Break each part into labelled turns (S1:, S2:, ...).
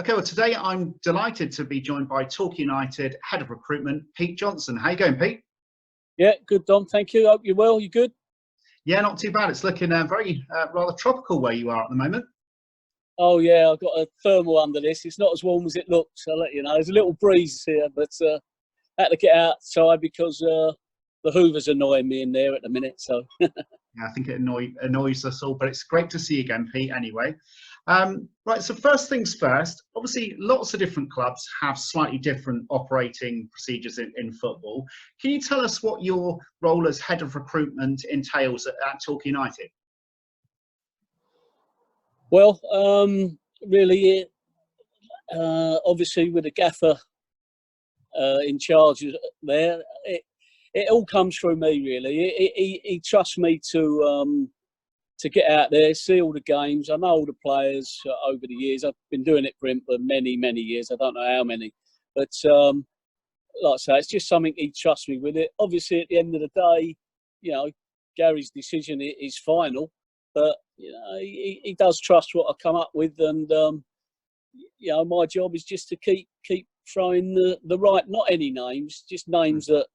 S1: Okay, well, today I'm delighted to be joined by Torquay United Head of Recruitment, Pete Johnson. How you going, Pete?
S2: Yeah, good, Dom. Thank you. Hope you're well. You good?
S1: Yeah, not too bad. It's looking very rather tropical where you are at the moment.
S2: Oh, yeah, I've got a thermal under this. It's not as warm as it looks, I'll let you know. There's a little breeze here, but I had to get outside because the Hoover's annoying me in there at the minute. So
S1: Yeah, I think it annoys us all, but it's great to see you again, Pete, anyway. Right, so first things first, obviously lots of different clubs have slightly different operating procedures in football. Can you tell us what your role as Head of Recruitment entails at Torquay United?
S2: well, really, obviously with the gaffer in charge there, it all comes through me, really. He trusts me to get out there, see all the games. I know all the players over the years. I've been doing it for him for many, many years. I don't know how many. But like I say, it's just something he trusts me with it. Obviously, at the end of the day, you know, Gary's decision is final. But, you know, he does trust what I come up with. And, you know, my job is just to keep throwing the right, not any names, just names that,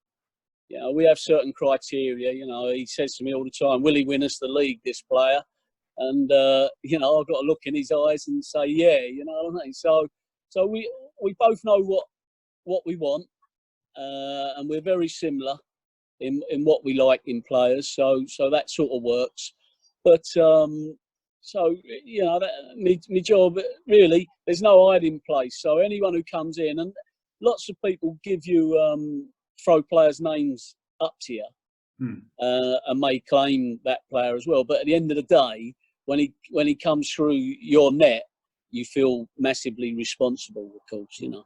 S2: you know, we have certain criteria. You know, he says to me all the time, will he win us the league, this player? And, you know, I've got to look in his eyes and say, yeah, you know what I mean? So we both know what we want, and we're very similar in what we like in players. So that sort of works. But, so, you know, my job, really, there's no hiding place. So anyone who comes in, and lots of people give you... throw players' names up to you and may claim that player as well. But at the end of the day, when he comes through your net, you feel massively responsible, of course, you know.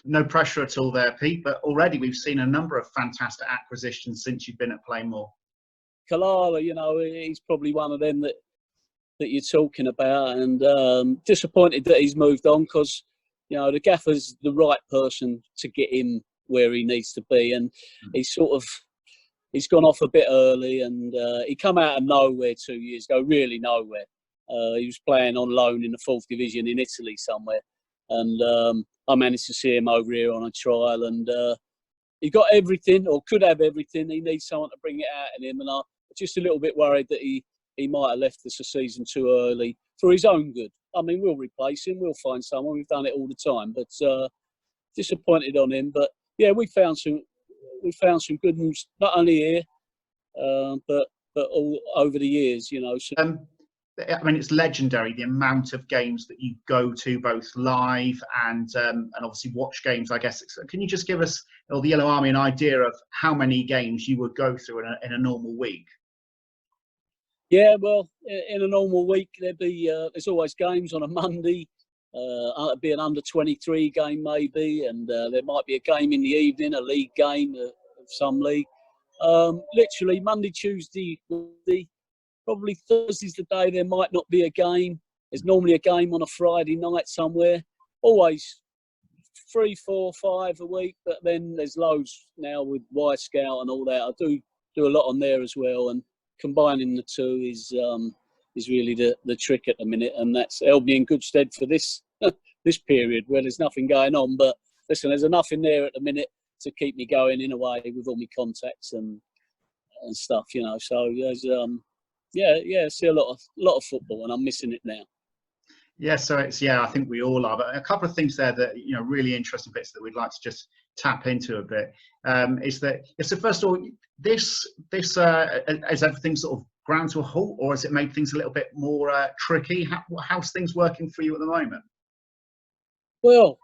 S1: No pressure at all there, Pete, but already we've seen a number of fantastic acquisitions since you've been at Playmore.
S2: Kalala, you know, he's probably one of them that you're talking about, and disappointed that he's moved on because, you know, the gaffer's the right person to get him where he needs to be, and he's gone off a bit early, and he come out of nowhere 2 years ago, really nowhere. He was playing on loan in the 4th division in Italy somewhere, and I managed to see him over here on a trial, and he got everything, or could have everything. He needs someone to bring it out in him, and I'm just a little bit worried that he might have left us a season too early for his own good. I mean, we'll replace him, we'll find someone, we've done it all the time, but disappointed on him. But yeah, we found some good news, not only here, but all over the years, you know. So,
S1: I mean, it's legendary the amount of games that you go to, both live and obviously watch games. I guess. Can you just give us, or the Yellow Army, an idea of how many games you would go through in a normal week?
S2: Yeah, well, in a normal week there'd be there's always games on a Monday. It'd be an under-23 game maybe, and there might be a game in the evening, a league game of some league. Literally Monday, Tuesday, Wednesday, probably Thursday's the day there might not be a game. There's normally a game on a Friday night somewhere. Always 3, 4, 5 a week, but then there's loads now with Y Scout and all that. I do a lot on there as well, and combining the two is really the trick at the minute, and that's held me in good stead for this period where there's nothing going on. But listen, there's enough in there at the minute to keep me going in a way with all my contacts and stuff, you know. So there's I see a lot of football, and I'm missing it now.
S1: Yeah, so I think we all are. But a couple of things there that, you know, really interesting bits that we'd like to just tap into a bit is that. So first of all, this is everything sort of ground to a halt, or has it made things a little bit more tricky? How's things working for you at the moment?
S2: Well,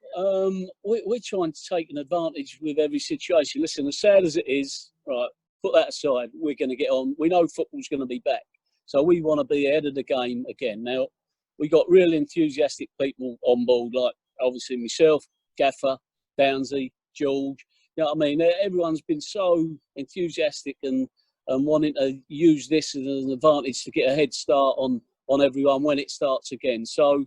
S2: we're trying to take an advantage with every situation. Listen, as sad as it is, right, put that aside, we're going to get on. We know football's going to be back. So we want to be ahead of the game again. Now, we got really enthusiastic people on board, like obviously myself, Gaffer, Downsy, George. You know what I mean? Everyone's been so enthusiastic and wanting to use this as an advantage to get a head start on everyone when it starts again. So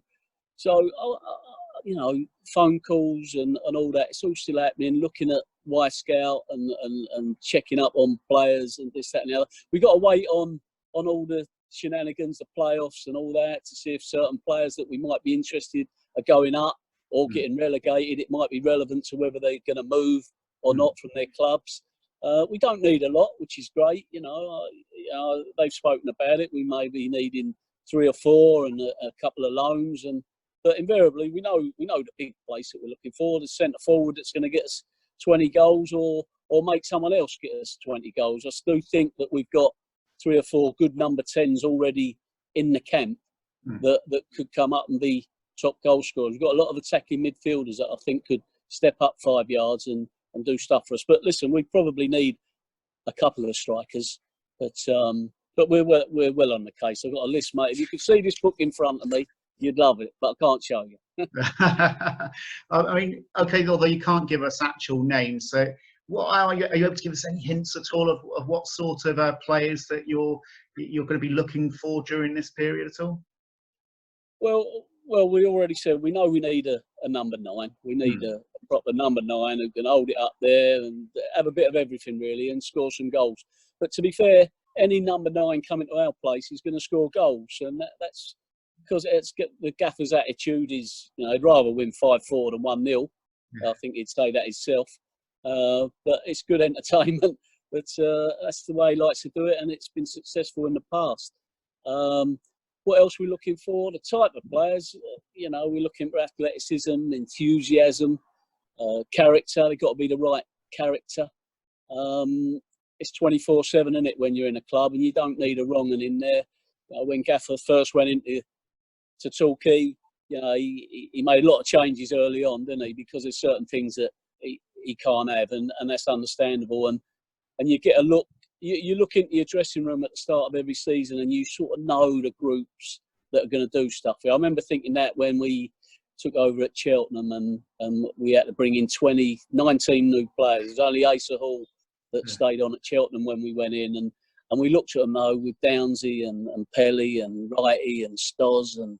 S2: you know, phone calls and all that, it's all still happening, looking at Y Scout and checking up on players and this, that and the other. We've got to wait on all the shenanigans, the playoffs and all that, to see if certain players that we might be interested are going up or getting relegated. It might be relevant to whether they're going to move or not from their clubs. We don't need a lot, which is great. They've spoken about it. We may be needing 3 or 4 and a couple of loans, but invariably we know the big place that we're looking for, the centre forward that's going to get us 20 goals or make someone else get us 20 goals. I still think that we've got 3 or 4 good number 10s already in the camp that could come up and be top goal scorers. We've got a lot of attacking midfielders that I think could step up 5 yards and do stuff for us. But listen, we probably need a couple of strikers, but we're well on the case. I've got a list, mate. If you could see this book in front of me, you'd love it, but I can't show you.
S1: I mean, okay, although you can't give us actual names, so are you able to give us any hints at all of what sort of players that you're going to be looking for during this period at all?
S2: Well, we already said we know we need a number 9. We need a proper number 9 who can hold it up there and have a bit of everything really and score some goals. But to be fair, any number 9 coming to our place is going to score goals, and that's because the gaffer's attitude is, he'd rather win 5-4 than 1-0. I think he'd say that himself. But it's good entertainment. But that's the way he likes to do it, and it's been successful in the past. What else are we looking for? The type of players, we're looking for athleticism, enthusiasm, character. They've got to be the right character. It's 24/7, isn't it, when you're in a club, and you don't need a wrong un in there. When Gaffer first went into Torquay, he made a lot of changes early on, didn't he? Because there's certain things that he can't have, and that's understandable. And you get a look. You look into your dressing room at the start of every season, and you sort of know the groups that are going to do stuff. I remember thinking that when we took over at Cheltenham, and we had to bring in 19 new players. There's only Asa Hall that stayed on at Cheltenham when we went in, and we looked at them though with Downsy and Pelly and Wrighty and Stoz and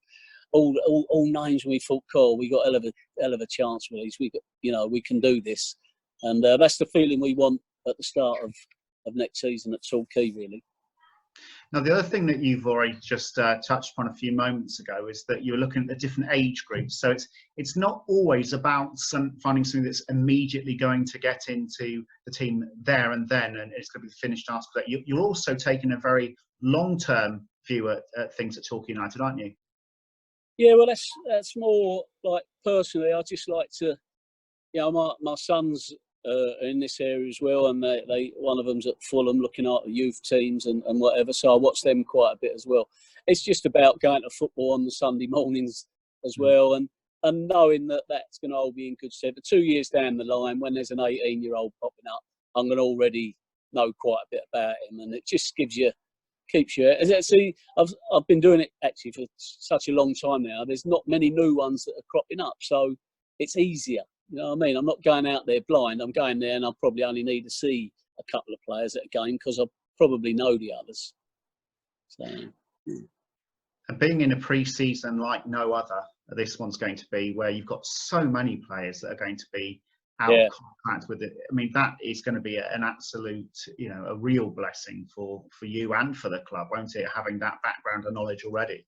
S2: all names. And we thought, cool, we got hell of a chance with these. We can do this, and that's the feeling we want at the start of next season at Torquay, really.
S1: Now, the other thing that you've already just touched upon a few moments ago is that you're looking at the different age groups. So it's not always about finding something that's immediately going to get into the team there and then, and it's going to be finished after that. You're also taking a very long-term view at things at Torquay United, aren't you?
S2: Yeah, well, that's more like personally. I just like to, my sons in this area as well, and one of them's at Fulham looking after youth teams and whatever, so I watch them quite a bit as well. It's just about going to football on the Sunday mornings as well, and knowing that that's going to all be in good stead. But 2 years down the line, when there's an 18-year-old popping up, I'm going to already know quite a bit about him, and it just keeps you. See, I've been doing it actually for such a long time now. There's not many new ones that are cropping up, so it's easier. You know what I mean? I'm not going out there blind. I'm going there and I'll probably only need to see a couple of players at a game because I probably know the others. So,
S1: and being in a pre-season like no other, this one's going to be, where you've got so many players that are going to be out of contact with it. I mean, that is going to be an absolute, a real blessing for you and for the club, won't it? Having that background and knowledge already.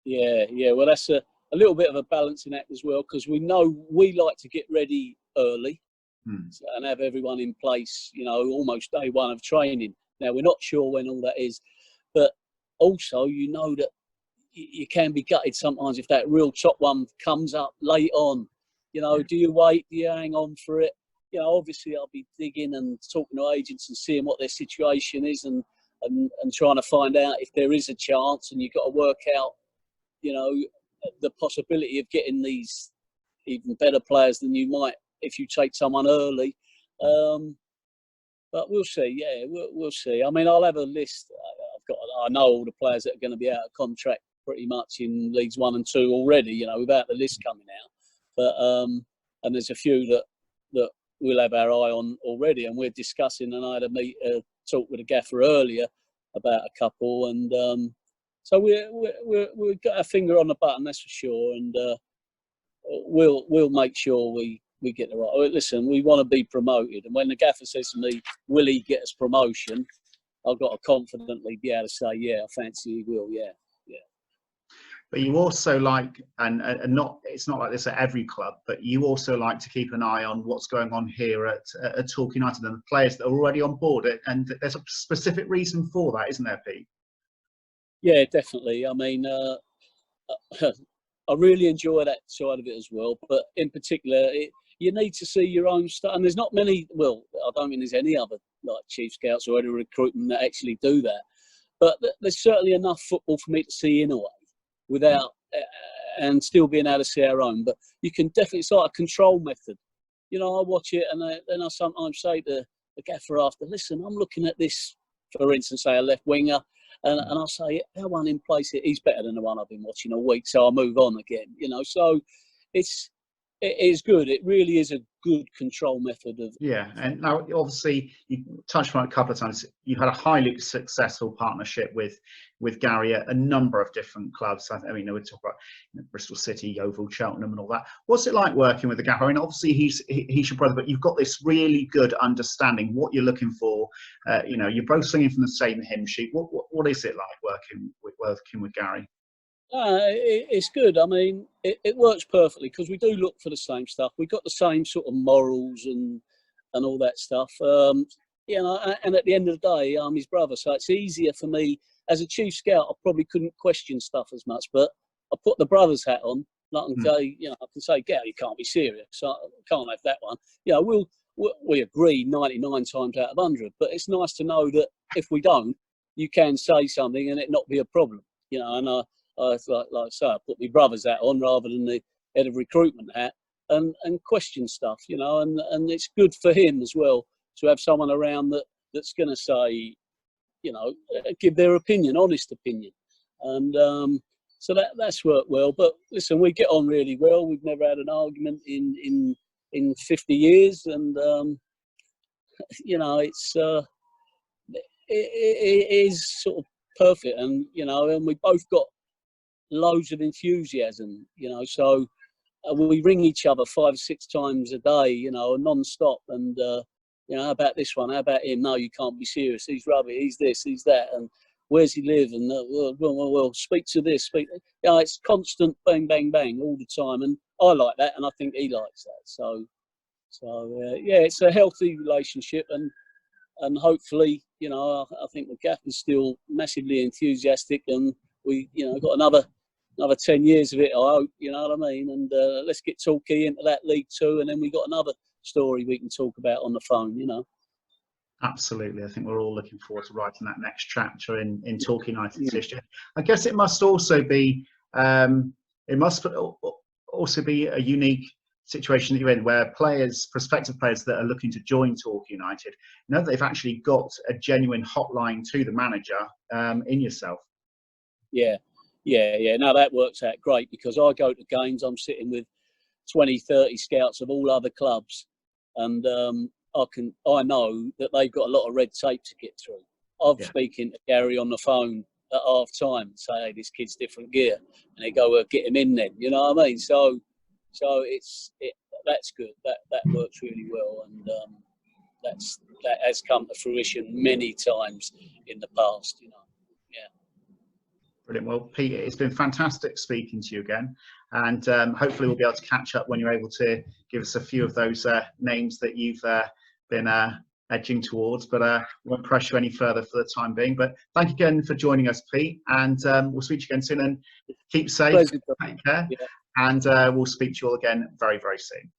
S1: Yeah.
S2: Well, that's a little bit of a balancing act as well, because we know we like to get ready early and have everyone in place, almost day one of training. Now, we're not sure when all that is, but also, that you can be gutted sometimes if that real top one comes up late on. Do you wait? Do you hang on for it? Obviously, I'll be digging and talking to agents and seeing what their situation is and trying to find out if there is a chance, and you've got to work out, the possibility of getting these even better players than you might if you take someone early. But we'll see. Yeah, we'll see. I mean, I'll have a list. I know all the players that are going to be out of contract pretty much in Leagues 1 and 2 already, without the list coming out. But and there's a few that we'll have our eye on already, and we're discussing. And I had a talk with a gaffer earlier about a couple, and so we've got our finger on the button, that's for sure, and we'll make sure we get the right. Listen, we want to be promoted, and when the gaffer says to me, "Will he get us promotion?" I've got to confidently be able to say, "Yeah, I fancy he will." Yeah.
S1: But you also like, and not, it's not like this at every club, but you also like to keep an eye on what's going on here at Torquay United and the players that are already on board. And there's a specific reason for that, isn't there, Pete?
S2: Yeah, definitely. I mean, I really enjoy that side of it as well. But in particular, you need to see your own stuff. And there's not many, well, I don't think there's any other like chief scouts or any recruitment that actually do that. But there's certainly enough football for me to see in a way without, and still being able to see our own. But you can definitely, it's like a control method. You know, I watch it and then I sometimes say to the gaffer after, listen, I'm looking at this, for instance, say a left winger, and I'll say, that one in place, he's better than the one I've been watching all week, so I'll move on again, you know. So it is good. It really is a good control method of.
S1: Yeah, and now obviously you touched on it a couple of times. You've had a highly successful partnership with Gary at a number of different clubs. I mean, we talk about Bristol City, Yeovil, Cheltenham, and all that. What's it like working with the gaffer? I mean, obviously he's your brother, but you've got this really good understanding what you're looking for. You know, you're both singing from the same hymn sheet. What is it like working with Gary?
S2: It's good. I mean, it works perfectly because we do look for the same stuff. We've got the same sort of morals and all that stuff. You know, and at the end of the day, I'm his brother, so it's easier for me as a chief scout. I probably couldn't question stuff as much, but I put the brother's hat on. Like, and go, you know, I can say, Gary, you can't be serious. So I can't have that one. You know, we agree 99 times out of 100, but it's nice to know that if we don't, you can say something and it not be a problem. You know, and like I say, I put my brother's hat on rather than the head of recruitment hat and question stuff, you know, and it's good for him as well to have someone around that's going to say, you know, give their opinion, honest opinion. And so that's worked well. But listen, we get on really well. We've never had an argument in 50 years. And, you know, it is sort of perfect. And, you know, and we both got loads of enthusiasm, you know, so we ring each other 5 or 6 times a day, you know, non-stop. And you know, how about this one, how about him? No, you can't be serious, he's rubbish, he's this, he's that, and where's he live, and well, speak to this, you know, it's constant bang bang bang all the time, and I like that, and I think he likes that. So yeah, it's a healthy relationship, and hopefully, you know, I think the gaffer's still massively enthusiastic, and we, you know, got another 10 years of it, I hope, you know what I mean? And let's get Torquay into that League Two, and then we got another story we can talk about on the phone, you know.
S1: Absolutely. I think we're all looking forward to writing that next chapter in Torquay United's history. I guess it must also be a unique situation that you're in, where prospective players that are looking to join Torquay United know that they've actually got a genuine hotline to the manager in yourself.
S2: Yeah. No, that works out great because I go to games, I'm sitting with 20, 30 scouts of all other clubs, and I know that they've got a lot of red tape to get through. I'm speaking to Gary on the phone at half time and say, hey, this kid's different gear, and they go, well, get him in then, you know what I mean? So that's good. That works really well, and that has come to fruition many times in the past, you know. Yeah.
S1: Brilliant. Well, Pete, it's been fantastic speaking to you again, and hopefully we'll be able to catch up when you're able to give us a few of those names that you've been edging towards, but won't press you any further for the time being. But thank you again for joining us, Pete, and we'll speak to you again soon, and keep safe, take care, and we'll speak to you all again very, very soon.